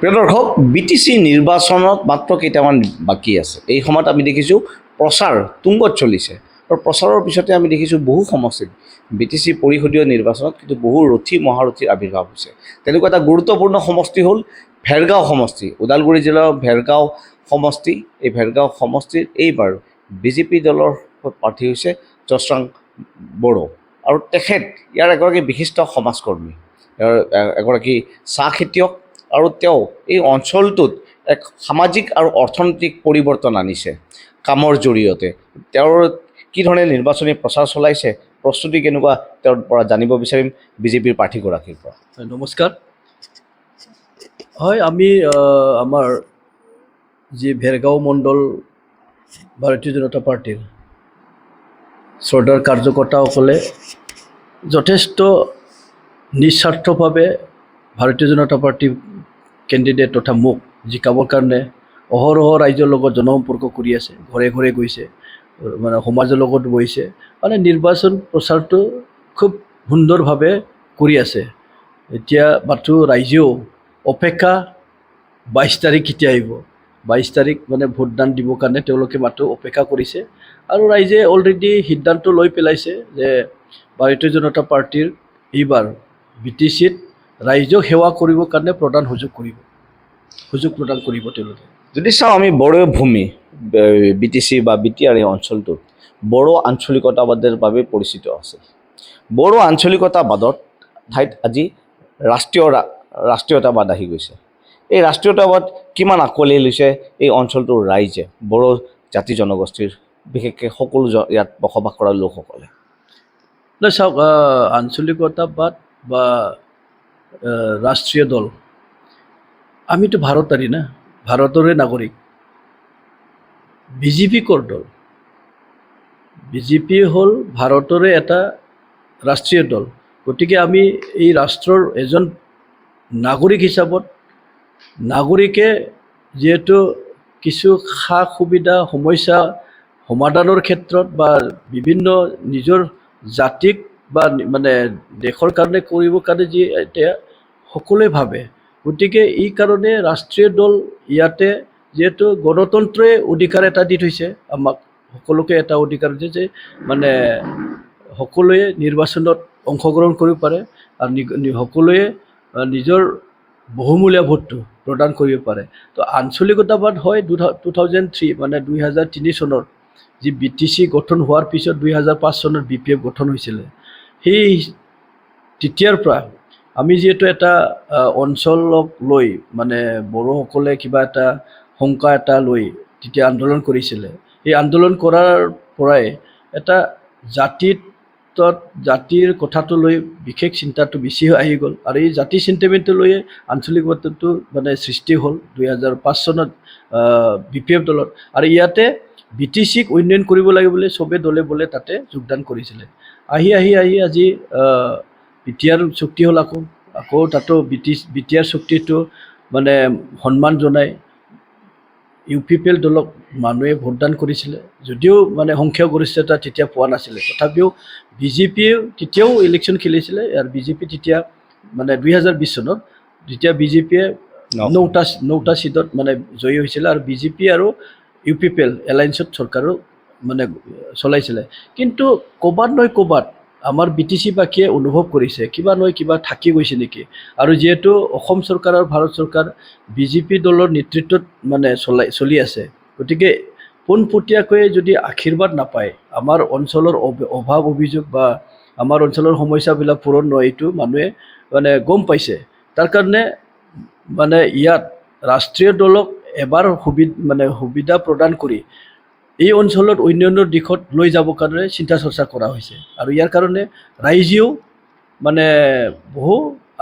প্ৰিয় দৰ্শক, BTC নিৰ্বাচনত মাত্ৰ কেইটামান বাকী আছে। এই সময়ত আমি দেখিছোঁ প্ৰচাৰ তুংগত চলিছে আৰু প্ৰচাৰৰ পিছতে আমি দেখিছোঁ বহু সমষ্টিত BTC পৰিষদীয় নিৰ্বাচনত কিন্তু বহু ৰথী মহাৰথীৰ আৱিৰ্ভাৱ হৈছে। তেনেকুৱা এটা গুৰুত্বপূৰ্ণ সমষ্টি হ'ল ভেৰগাঁও সমষ্টি, ওদালগুৰি জিলাৰ ভেৰগাঁও সমষ্টি। এই ভেৰগাঁও সমষ্টিৰ এইবাৰ BJP দলৰ প্ৰাৰ্থী হৈছে জছৰাং বড়ো আৰু তেখেত ইয়াৰ এগৰাকী বিশিষ্ট সমাজকৰ্মী, এগৰাকী চাহ খেতিয়ক আৰু তেওঁ এই অঞ্চলটোত এক সামাজিক আৰু অৰ্থনৈতিক পৰিৱৰ্তন আনিছে কামৰ জৰিয়তে। তেওঁৰ কি ধৰণে নিৰ্বাচনী প্ৰচাৰ চলাইছে, প্ৰস্তুতি কেনেকুৱা, তেওঁৰ পৰা জানিব বিচাৰিম BJPৰ প্ৰাৰ্থীগৰাকীৰ পৰা। নমস্কাৰ। হয়, আমি আমাৰ যি ভেৰগাঁও মণ্ডল ভাৰতীয় জনতা পাৰ্টীৰ শ্ৰদ্ধাৰ কাৰ্যকৰ্তাসকলে যথেষ্ট নিস্বাৰ্থভাৱে ভাৰতীয় জনতা পাৰ্টীৰ কেণ্ডিডেট তথা মোক জিকাবৰ কাৰণে অহৰহ ৰাইজৰ লগত জনসম্পৰ্ক কৰি আছে, ঘৰে ঘৰে গৈছে, মানে সমাজৰ লগত বহিছে, মানে নিৰ্বাচন প্ৰচাৰটো খুব সুন্দৰভাৱে কৰি আছে। এতিয়া মাথো ৰাইজেও অপেক্ষা 22 তাৰিখ কেতিয়া আহিব, 22 তাৰিখ মানে ভোটদান দিবৰ কাৰণে তেওঁলোকে মাথো অপেক্ষা কৰিছে। আৰু ৰাইজে অলৰেডি সিদ্ধান্ত লৈ পেলাইছে যে ভাৰতীয় জনতা পাৰ্টীৰ এইবাৰ BTCত ৰাইজক সেৱা কৰিবৰ কাৰণে সুযোগ প্ৰদান কৰিব তেওঁলোকে। যদি চাওঁ আমি বড়ো ভূমি BTC বা BTR এই অঞ্চলটোত বড়ো আঞ্চলিকতাবাদৰ বাবে পৰিচিত আছে। বড়ো আঞ্চলিকতাবাদৰ ঠাইত আজি ৰাষ্ট্ৰীয়তাবাদ আহি গৈছে। এই ৰাষ্ট্ৰীয়তাবাদ কিমান আঁকোৱালি লৈছে এই অঞ্চলটোৰ ৰাইজে, বড়ো জাতি জনগোষ্ঠীৰ, বিশেষকৈ সকলো ইয়াত বসবাস কৰা লোকসকলে? চাওক, আঞ্চলিকতাবাদ বা ৰাষ্ট্ৰীয় দল, আমিতো ভাৰতাৰী না, ভাৰতৰে নাগৰিক। BJP কৰ দল? BJP হ'ল ভাৰতৰে এটা ৰাষ্ট্ৰীয় দল। গতিকে আমি এই ৰাষ্ট্ৰৰ এজন নাগৰিক হিচাপত, নাগৰিকে যিহেতু কিছু সা সুবিধা সমস্যা সমাধানৰ ক্ষেত্ৰত বা বিভিন্ন নিজৰ জাতিক বা মানে দেশৰ কাৰণে কৰিবৰ কাৰণে যি এতিয়া সকলোৱে ভাবে, গতিকে এই কাৰণে ৰাষ্ট্ৰীয় দল ইয়াতে যিহেতু গণতন্ত্ৰই অধিকাৰ এটা দি থৈছে আমাক, সকলোকে এটা অধিকাৰ দিছে যে মানে সকলোৱে নিৰ্বাচনত অংশগ্ৰহণ কৰিব পাৰে আৰু সকলোৱে নিজৰ বহুমূলীয়া ভোটটো প্ৰদান কৰিব পাৰে। তো আঞ্চলিকতাবাদ হয় 2003 মানে 2003 চনৰ যি BTC গঠন হোৱাৰ পিছত 2005 চনত BPF গঠন হৈছিলে। সেই তেতিয়াৰ পৰা আমি যিহেতু এটা অঞ্চলক লৈ মানে বড়োসকলে কিবা এটা শংকা এটা লৈ তেতিয়া আন্দোলন কৰিছিলে। এই আন্দোলন কৰাৰ পৰাই এটা জাতিৰ কথাটো লৈ বিশেষ চিন্তাটো বেছি আহি গ'ল আৰু এই জাতি চেণ্টিমেণ্টটো লৈয়ে আঞ্চলিকতাটো মানে সৃষ্টি হ'ল 2005 চনত BPF দলত। আৰু ইয়াতে BTCক উন্নয়ন কৰিব লাগে বুলি চবে দলে বলে তাতে যোগদান কৰিছিলে। আহি আজি BTR চুক্তি হ'ল, আকৌ তাতো BTR চুক্তিটো মানে সন্মান জনাই UPPL দলক মানুহে ভোটদান কৰিছিলে, যদিও মানে সংখ্যাগৰিষ্ঠতা তেতিয়া পোৱা নাছিলে। তথাপিও BJPয়ে তেতিয়াও ইলেকশ্যন খেলিছিলে আৰু BJP তেতিয়া মানে 2020 চনত যেতিয়া BJPয়ে 9টা চিটত মানে জয়ী হৈছিলে আৰু BJP আৰু UPPL এলায়েন্সত চৰকাৰো মানে চলাইছিলে। কিন্তু ক'ৰবাত নহয় ক'ৰবাত আমাৰ BTC বাকীয়ে অনুভৱ কৰিছে কিবা নহয় কিবা থাকি গৈছে নেকি। আৰু যিহেতু অসম চৰকাৰ আৰু ভাৰত চৰকাৰ BJP দলৰ নেতৃত্বত মানে চলি আছে, গতিকে পোনপটীয়াকৈ যদি আশীৰ্বাদ নাপায়, আমাৰ অঞ্চলৰ অভাৱ অভিযোগ বা আমাৰ অঞ্চলৰ সমস্যাবিলাক পূৰণ নহয়, এইটো মানুহে মানে গম পাইছে। তাৰ কাৰণে মানে ইয়াত ৰাষ্ট্ৰীয় দলক এবাৰ সুবিধা প্ৰদান কৰি এই অঞ্চলত উন্নয়নৰ দিশত লৈ যাবৰ কাৰণে চিন্তা চৰ্চা কৰা হৈছে। আৰু ইয়াৰ কাৰণে ৰাইজেও মানে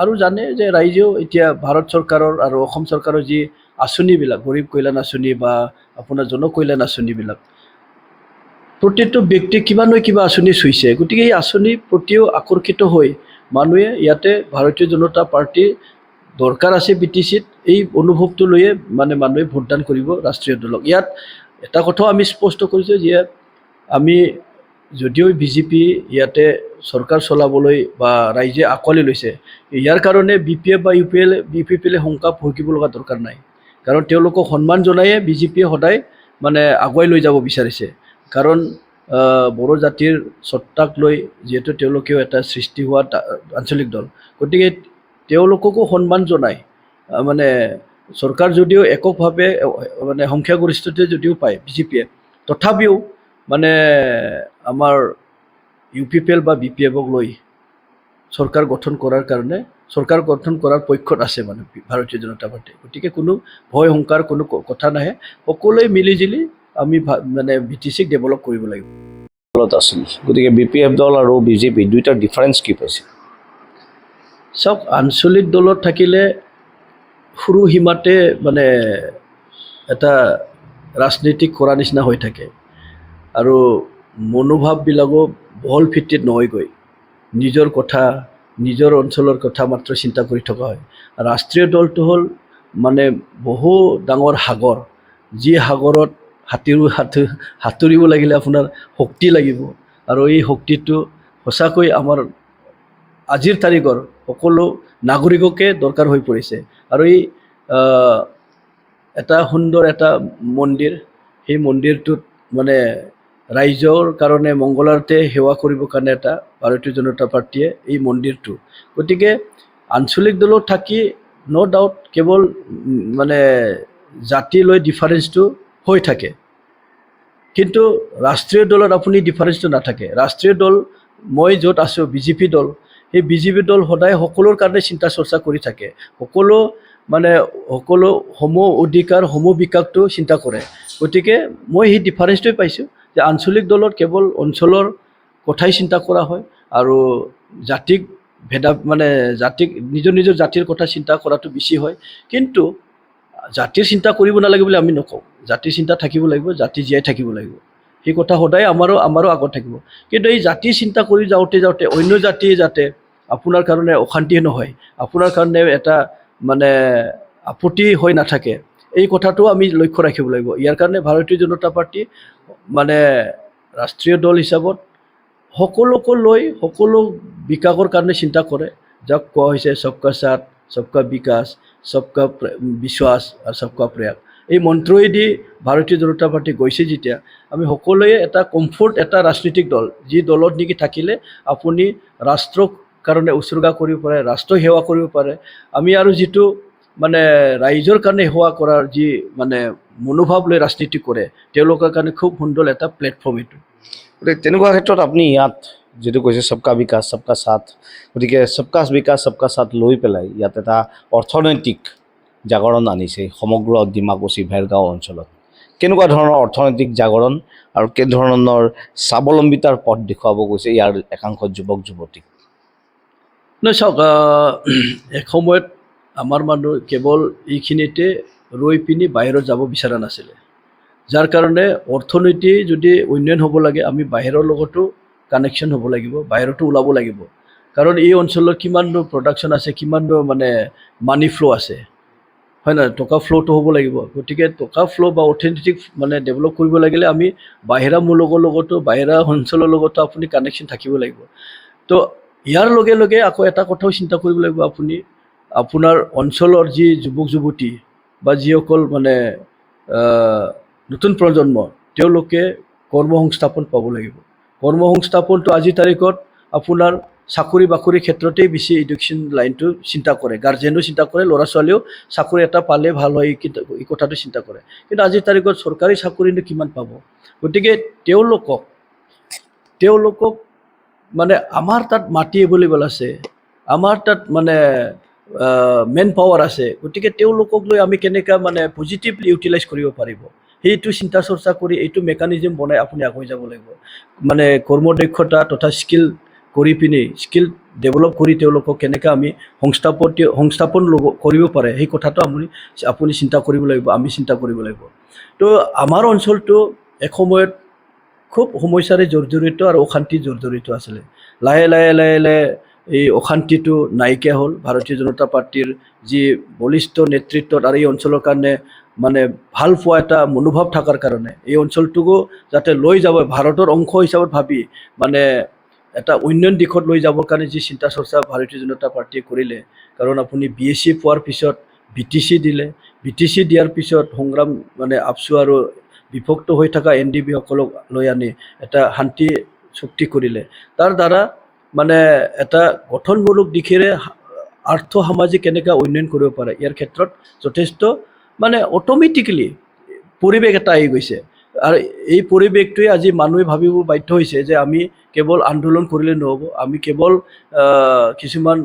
আৰু জানে যে ৰাইজেও এতিয়া ভাৰত চৰকাৰৰ আৰু অসম চৰকাৰৰ যি আঁচনিবিলাক, গৰীব কল্যাণ আঁচনি বা আপোনাৰ জনকল্যাণ আঁচনিবিলাক, প্ৰতিটো ব্যক্তি কিবা নহয় কিবা আঁচনি চুইছে। গতিকে এই আঁচনিৰ প্ৰতিও আকৰ্ষিত হৈ মানুহে ইয়াতে ভাৰতীয় জনতা পাৰ্টীৰ দৰকাৰ আছে BTCত, এই অনুভৱটো লৈয়ে মানে মানুহে ভোটদান কৰিব ৰাষ্ট্ৰীয় দলক। ইয়াত এটা কথাও আমি স্পষ্ট কৰিছোঁ যে আমি যদিও বিজেপি ইয়াতে চৰকাৰ চলাবলৈ বা ৰাইজে আঁকোৱালি লৈছে, ইয়াৰ কাৰণে BPF বা UPPলে শংকা ভুগিব লগা দৰকাৰ নাই। কাৰণ তেওঁলোকক সন্মান জনায়ে বিজেপিয়ে সদায় মানে আগুৱাই লৈ যাব বিচাৰিছে। কাৰণ বড়ো জাতিৰ সত্তাক লৈ যিহেতু তেওঁলোকেও এটা সৃষ্টি হোৱা আঞ্চলিক দল, গতিকে তেওঁলোককো সন্মান জনাই মানে চৰকাৰ যদিও এককভাৱে মানে সংখ্যাগৰিষ্ঠতে যদিও পায় বিজেপিয়ে, তথাপিও মানে আমাৰ UPPL বা BPFক লৈ চৰকাৰ গঠন কৰাৰ কাৰণে চৰকাৰ গঠন কৰাৰ পক্ষত আছে মানে ভাৰতীয় জনতা পাৰ্টি। গতিকে কোনো ভয় শংকাৰ কোনো কথা নাহে, সকলোৱে মিলিজুলি আমি মানে BTCক ডেভেলপ কৰিব লাগিব। দলত আছিল, গতিকে BPF দল আৰু বিজেপি দুইটাৰ ডিফাৰেঞ্চ কি পাইছে? চাওক, আঞ্চলিক দলত থাকিলে সৰু সীমাতে মানে এটা ৰাজনীতিক কৰা নিচিনা হৈ থাকে আৰু মনোভাৱবিলাকো বহল ভিত্তিত নহয়গৈ। নিজৰ কথা, নিজৰ অঞ্চলৰ কথা মাত্ৰ চিন্তা কৰি থকা হয়। ৰাষ্ট্ৰীয় দলটো হ'ল মানে বহু ডাঙৰ সাগৰ, যি সাগৰত সাঁতুৰিব লাগিলে আপোনাৰ শক্তি লাগিব, আৰু এই শক্তিটো সঁচাকৈ আমাৰ আজিৰ তাৰিখৰ সকলো নাগৰিককে দৰকাৰ হৈ পৰিছে। আৰু এই এটা সুন্দৰ এটা মন্দিৰ, সেই মন্দিৰটোত মানে ৰাইজৰ কাৰণে মংগলাৰ্থে সেৱা কৰিবৰ কাৰণে এটা ভাৰতীয় জনতা পাৰ্টীয়ে এই মন্দিৰটো। গতিকে আঞ্চলিক দলত থাকি ন' ডাউট কেৱল মানে জাতি লৈ ডিফাৰেঞ্চটো হৈ থাকে, কিন্তু ৰাষ্ট্ৰীয় দলত আপুনি ডিফাৰেঞ্চটো নাথাকে। ৰাষ্ট্ৰীয় দল মই য'ত আছোঁ বিজেপি দল, সেই বিজেপি দল সদায় সকলোৰ কাৰণে চিন্তা চৰ্চা কৰি থাকে, সকলো সম অধিকাৰ সম বিকাশটো চিন্তা কৰে। গতিকে মই সেই ডিফাৰেঞ্চটোৱে পাইছোঁ যে আঞ্চলিক দলত কেৱল অঞ্চলৰ কথাই চিন্তা কৰা হয় আৰু জাতিক জাতিক নিজৰ জাতিৰ কথা চিন্তা কৰাটো বেছি হয়। কিন্তু জাতিৰ চিন্তা কৰিব নালাগে বুলি আমি নকওঁ, জাতিৰ চিন্তা থাকিব লাগিব, জাতি জীয়াই থাকিব লাগিব, সেই কথা সদায় আমাৰো আগত থাকিব। কিন্তু এই জাতিৰ চিন্তা কৰি যাওঁতে অন্য জাতি যাতে আপোনাৰ কাৰণে অশান্তি নহয়, আপোনাৰ কাৰণে এটা মানে আপত্তি হৈ নাথাকে, এই কথাটো আমি লক্ষ্য ৰাখিব লাগিব। ইয়াৰ কাৰণে ভাৰতীয় জনতা পাৰ্টি মানে ৰাষ্ট্ৰীয় দল হিচাপত সকলোকে লৈ সকলো বিকাশৰ কাৰণে চিন্তা কৰে, যাক কোৱা হৈছে সবকা সাথ, সবকা বিকাশ, সবকা বিশ্বাস আৰু সবকা প্ৰয়াস। এই মন্ত্ৰইদি ভাৰতীয় জনতা পাৰ্টি গৈছে যেতিয়া, আমি সকলোৱে এটা কমফৰ্ট এটা ৰাজনৈতিক দল, যি দলত নেকি থাকিলে আপুনি ৰাষ্ট্ৰক কাৰণে উৎসৰ্গা কৰিব পাৰে, ৰাষ্ট্ৰ সেৱা কৰিব পাৰে। আমি আৰু যিটো মানে ৰাইজৰ কাৰণে সেৱা কৰাৰ যি মানে মনোভাৱ লৈ ৰাজনীতি কৰে, তেওঁলোকৰ কাৰণে খুব সুন্দৰ এটা প্লেটফৰ্ম এইটো। গতিকে তেনেকুৱা ক্ষেত্ৰত আপুনি ইয়াত যিটো কৈছে সবকা বিকাশ সবকা সাথ, গতিকে সবকা বিকাশ সবকা সাথ লৈ পেলাই ইয়াত এটা অৰ্থনৈতিক জাগৰণ আনিছে সমগ্ৰ ডিমাকুছী ভেৰগাঁও অঞ্চলত। কেনেকুৱা ধৰণৰ অৰ্থনৈতিক জাগৰণ আৰু কেনেধৰণৰ স্বাৱলম্বিতাৰ পথ দেখুৱাব গৈছে ইয়াৰ একাংশ যুৱক যুৱতীক? নহয় চাওক, এসময়ত আমাৰ মানুহ কেৱল এইখিনিতে ৰৈ পিনি বাহিৰত যাব বিচৰা নাছিলে, যাৰ কাৰণে অৰ্থনীতি যদি উন্নয়ন হ'ব লাগে আমি বাহিৰৰ লগতো কানেকশ্যন হ'ব লাগিব, বাহিৰতো ওলাব লাগিব। কাৰণ এই অঞ্চলত কিমান প্ৰডাকশ্যন আছে, কিমান মানে মানি ফ্ল' আছে, হয় নহয়, টকা ফ্ল'টো হ'ব লাগিব। গতিকে টকা ফ্ল' বা অৰ্থনৈতিক মানে ডেভেলপ কৰিব লাগিলে আমি বাহিৰা মূলকৰ লগতো বাহিৰা অঞ্চলৰ লগতো আপুনি কানেকশ্যন থাকিব লাগিব। তো ইয়াৰ লগে লগে আকৌ এটা কথাও চিন্তা কৰিব লাগিব, আপুনি আপোনাৰ অঞ্চলৰ যি যুৱক যুৱতী বা যিসকল মানে নতুন প্ৰজন্ম, তেওঁলোকে কৰ্মসংস্থাপন পাব লাগিব। কৰ্মসংস্থাপনটো আজিৰ তাৰিখত আপোনাৰ চাকৰি বাকৰিৰ ক্ষেত্ৰতেই বেছি এডুকেশ্যন লাইনটো চিন্তা কৰে, গাৰ্জেনো চিন্তা কৰে, ল'ৰা ছোৱালীও চাকৰি এটা পালে ভাল হয় এই কথাটো চিন্তা কৰে। কিন্তু আজিৰ তাৰিখত চৰকাৰী চাকৰিনো কিমান পাব? গতিকে তেওঁলোকক মানে আমাৰ তাত মাটি এভেইলেবল আছে, আমাৰ তাত মানে মেন পাৱাৰ আছে, গতিকে তেওঁলোকক লৈ আমি কেনেকৈ মানে পজিটিভলি ইউটিলাইজ কৰিব পাৰিব, সেইটো চিন্তা চৰ্চা কৰি এইটো মেকানিজম বনাই আপুনি আগুৱাই যাব লাগিব। মানে কৰ্মদক্ষতা তথা স্কিল কৰি পিনি স্কিল ডেভেলপ কৰি তেওঁলোকক কেনেকৈ আমি সংস্থাপন কৰিব পাৰে, সেই কথাটো আপুনি চিন্তা কৰিব লাগিব, আমি চিন্তা কৰিব লাগিব। তো আমাৰ অঞ্চলটো এসময়ত খুব সমস্যাৰে জৰ্জৰিত আৰু অশান্তি জৰ্জৰিত আছিলে। লাহে লাহে এই অশান্তিটো নাইকিয়া হ'ল ভাৰতীয় জনতা পাৰ্টীৰ যি বলিষ্ঠ নেতৃত্বত, আৰু এই অঞ্চলৰ কাৰণে মানে ভাল পোৱা এটা মনোভাৱ থকাৰ কাৰণে এই অঞ্চলটোকো যাতে লৈ যাব ভাৰতৰ অংশ হিচাপত ভাবি মানে এটা উন্নয়ন দিশত লৈ যাবৰ কাৰণে যি চিন্তা চৰ্চা ভাৰতীয় জনতা পাৰ্টীয়ে কৰিলে কাৰণ আপুনি BSc পোৱাৰ পিছত BTC দিলে BTC দিয়াৰ পিছত সংগ্ৰাম মানে আপচু আৰু বিভক্ত হৈ থকা NDB সকলক লৈ আনি এটা শান্তি চুক্তি কৰিলে তাৰ দ্বাৰা মানে এটা গঠনমূলক দিশেৰে আৰ্থ সামাজিক কেনেকৈ উন্নয়ন কৰিব পাৰে ইয়াৰ ক্ষেত্ৰত যথেষ্ট মানে অট'মেটিকেলি পৰিৱেশ এটা আহি গৈছে আৰু এই পৰিৱেশটোৱে আজি মানুহে ভাবিব বাধ্য হৈছে যে আমি কেৱল আন্দোলন কৰিলে নহ'ব আমি কেৱল কিছুমান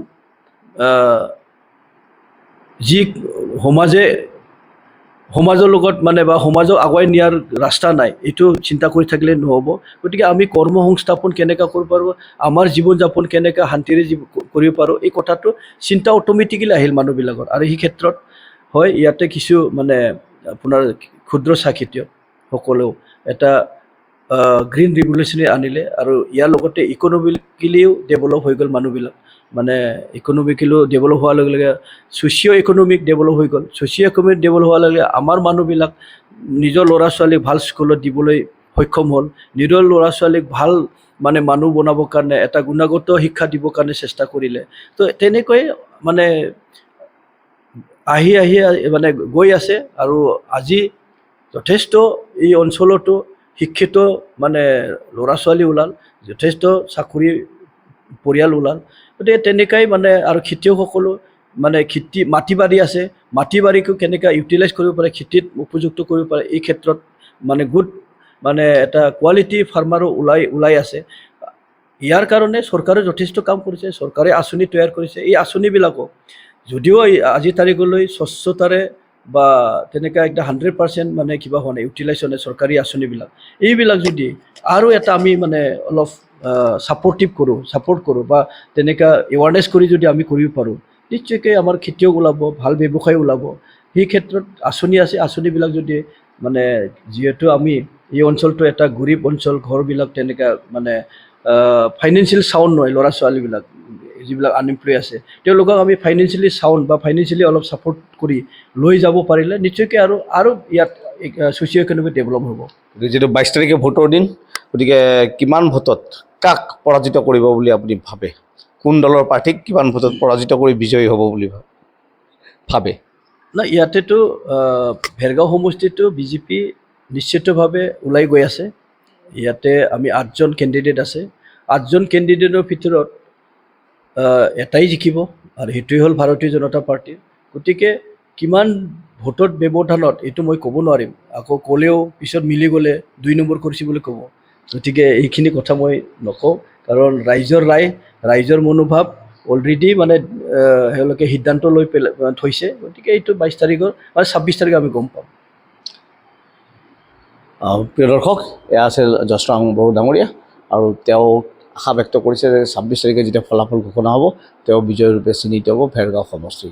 যি সমাজৰ লগত মানে বা সমাজক আগুৱাই নিয়াৰ ৰাস্তা নাই এইটো চিন্তা কৰি থাকিলে নহ'ব গতিকে আমি কৰ্ম সংস্থাপন কেনেকৈ কৰিব পাৰোঁ আমাৰ জীৱন যাপন কেনেকৈ শান্তিৰে কৰিব পাৰোঁ এই কথাটো চিন্তা অট'মেটিকেলি আহিল মানুহবিলাকৰ আৰু এই ক্ষেত্ৰত হয় ইয়াতে কিছু মানে আপোনাৰ ক্ষুদ্ৰ চাহ খেতিয়কসকলেও এটা গ্ৰীণ ৰিভলিউশ্যনে আনিলে আৰু ইয়াৰ লগতে ইকনমিকেলিও ডেভেলপ হৈ গ'ল মানুহবিলাক মানে ইকনমিকেলিও ডেভেলপ হোৱাৰ লগে লগে ছ'চিঅ' ইকনমিক ডেভেলপ হৈ গ'ল ছ'চিঅ' ইকনমিক ডেভেলপ হোৱাৰ লগে লগে আমাৰ মানুহবিলাক নিজৰ ল'ৰা ছোৱালীক ভাল স্কুলত দিবলৈ সক্ষম হ'ল নিজৰ ল'ৰা ছোৱালীক ভাল মানে মানুহ বনাবৰ কাৰণে এটা গুণগত শিক্ষা দিবৰ কাৰণে চেষ্টা কৰিলে তো তেনেকৈ মানে আহি মানে গৈ আছে আৰু আজি যথেষ্ট এই অঞ্চলতো শিক্ষিত মানে ল'ৰা ছোৱালী ওলাল যথেষ্ট চাকৰি পৰিয়াল ওলাল গতিকে তেনেকৈ মানে আৰু খেতিয়কসকলো মানে মাটি বাৰী আছে মাটি বাৰীকো কেনেকৈ ইউটিলাইজ কৰিব পাৰে খেতিত উপযুক্ত কৰিব পাৰে এই ক্ষেত্ৰত মানে গুড মানে এটা কোৱালিটি ফাৰ্মাৰো ওলাই আছে ইয়াৰ কাৰণে চৰকাৰে যথেষ্ট কাম কৰিছে চৰকাৰে আঁচনি তৈয়াৰ কৰিছে এই আঁচনিবিলাকো যদিও আজি তাৰিখলৈ স্বচ্ছতাৰে বা তেনেকৈ একটা 100% মানে কিবা হোৱা নাই ইউটিলাইজ হোৱা নাই চৰকাৰী আঁচনিবিলাক এইবিলাক যদি আৰু এটা আমি মানে অলপ ছাপোৰ্ট কৰোঁ বা তেনেকুৱা এৱাৰনেছ কৰি যদি আমি কৰিব পাৰোঁ নিশ্চয়কৈ আমাৰ খেতিয়ক ওলাব ভাল ব্যৱসায় ওলাব সেই ক্ষেত্ৰত আঁচনি আছে আঁচনিবিলাক যদি মানে যিহেতু আমি এই অঞ্চলটো এটা গৰীব অঞ্চল ঘৰবিলাক তেনেকুৱা মানে ফাইনেন্সিয়েল চাউণ্ড নহয় ল'ৰা ছোৱালীবিলাক যিবিলাক আনএমপ্লয় আছে তেওঁলোকক আমি ফাইনেন্সিয়েলি চাউণ্ড বা ফাইনেন্সিয়েলি অলপ ছাপোৰ্ট কৰি লৈ যাব পাৰিলে নিশ্চয়কৈ আৰু ইয়াত ছ'চিঅ' ইকনমিক ডেভেলপ হ'ব যিটো 22 তাৰিখে ভোটৰ দিন গতিকে কিমান ভোটত কাক পৰাজিত কৰিব বুলি আপুনি ভাবে কোন দলৰ প্ৰাৰ্থীক কিমান ভোটত পৰাজিত কৰি বিজয়ী হ'ব বুলি ভাবে না ইয়াতেতো ভেৰগাঁও সমষ্টিটো BJP নিশ্চিতভাৱে ওলাই গৈ আছে ইয়াতে আমি 8জন কেণ্ডিডেট আছে 8জন কেণ্ডিডেটৰ ভিতৰত এটাই জিকিব আৰু সেইটোৱে হ'ল ভাৰতীয় জনতা পাৰ্টি গতিকে কিমান ভোটত ব্যৱধানত এইটো মই ক'ব নোৱাৰিম আকৌ ক'লেও পিছত মিলি গ'লে 2 নম্বৰ কৰিছে বুলি ক'ব গতিকে এইখিনি কথা মই নকওঁ কাৰণ ৰাইজৰ মনোভাৱ অলৰেডি মানে তেওঁলোকে সিদ্ধান্ত লৈ থৈছে গতিকে এইটো 22 তাৰিখৰ আৰু 26 তাৰিখে আমি গম পাম প্ৰিয় দৰ্শক এয়া আছিল জছৰাং বড়ো ডাঙৰীয়া আৰু তেওঁ আশা ব্যক্ত কৰিছে যে 26 তাৰিখে যেতিয়া ফলাফল ঘোষণা হ'ব তেওঁ বিজয়ী ৰূপে চিহ্নিত হ'ব ভেৰগাঁও সমষ্টিৰ